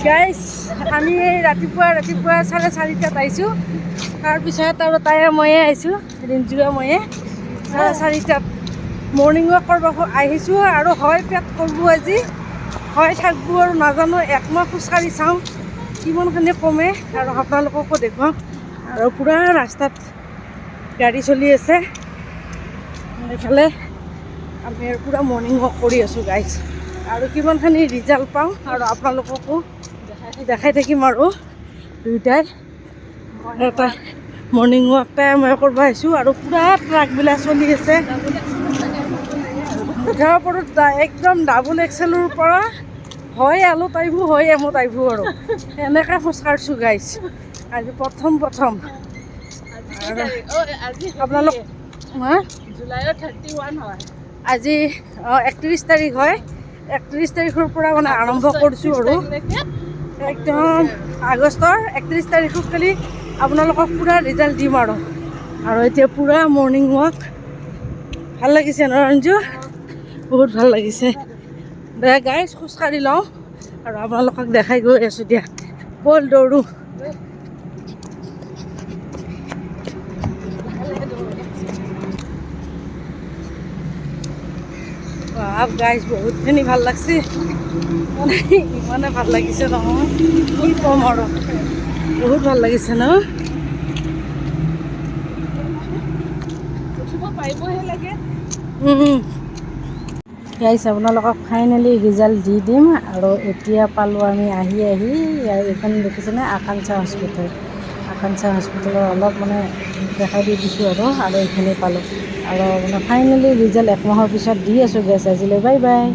Guys আমি ৰাতিপুৱা 4:30টাত আহিছোঁ। তাৰপিছত আৰু তাইয়ে ময়ে আহিছোঁ, ৰিঞ্জুৱে ময়ে 4:30টাত মৰ্ণিং ৱাক কৰিব আহিছোঁ। আৰু হয় পেট কৰিব আজি, হয় থাকব আৰু নাজানো। একমাহ খোজকাঢ়ি চাওঁ কিমানখিনি কমে আৰু আপোনালোককো দেখুৱাম। আৰু পূৰা ৰাস্তাত গাড়ী চলি আছে। এইফালে আমি আৰু পূৰা মৰ্ণিং ৱাক কৰি আছোঁ গাইজ। আৰু কিমানখিনি ৰিজাল্ট পাওঁ আৰু আপোনালোককো দেখাই থাকিম। আৰু দুয়োটাই এটা মৰ্ণিং ৱাক মই কৰিব আহিছোঁ। আৰু পূৰা ট্ৰাকবিলাক চলি আছে মুঠাৰ ওপৰত, একদম ডাবল এক্সেলৰ পৰা হয় আলুত আহিব, হয় এমত আহিব। আৰু এনেকৈ খোজকাঢ়িছোঁ গাইজ আজি প্ৰথম আপোনালোক জুলাইৰ 31 হয় আজি 31 তাৰিখ হয়। 31 তাৰিখৰ পৰা মানে আৰম্ভ কৰিছোঁ। আৰু একদম আগষ্টৰ 31 তাৰিখত খালি আপোনালোকক পূৰা ৰিজাল্ট দিম। আৰু এতিয়া পূৰা মৰ্ণিং ৱাক ভাল লাগিছে ন ৰঞ্জু? বহুত ভাল লাগিছে। দে গাইজ খোজকাঢ়ি লওঁ আৰু আপোনালোকক দেখাই গৈ আছোঁ। দিয়া ব'ল দৌৰোঁ। গাইজ বহুতখিনি ভাল লাগছে, মানে ইমানে ভাল লাগিছে নহয় কি ক'ম। আৰু বহুত ভাল লাগিছে ন? উঠিব পাৰিবহে লাগে। গাইজ আপোনালোকক ফাইনেলি ৰিজাল্ট দি দিম। আৰু এতিয়া পালোঁ আমি আহি এইখন দেখিছেনে আকাংক্ষা হস্পিটেল। আকাংক্ষা হস্পিটেলৰ অলপ মানে দেখাই দি দিছোঁ। আৰু এইখিনি পালোঁ। আৰু মানে ফাইনেলি ৰিজাল্ট 1 মাহৰ পিছত দি আছোঁ গাইজ। আজিলৈ বাই বাই।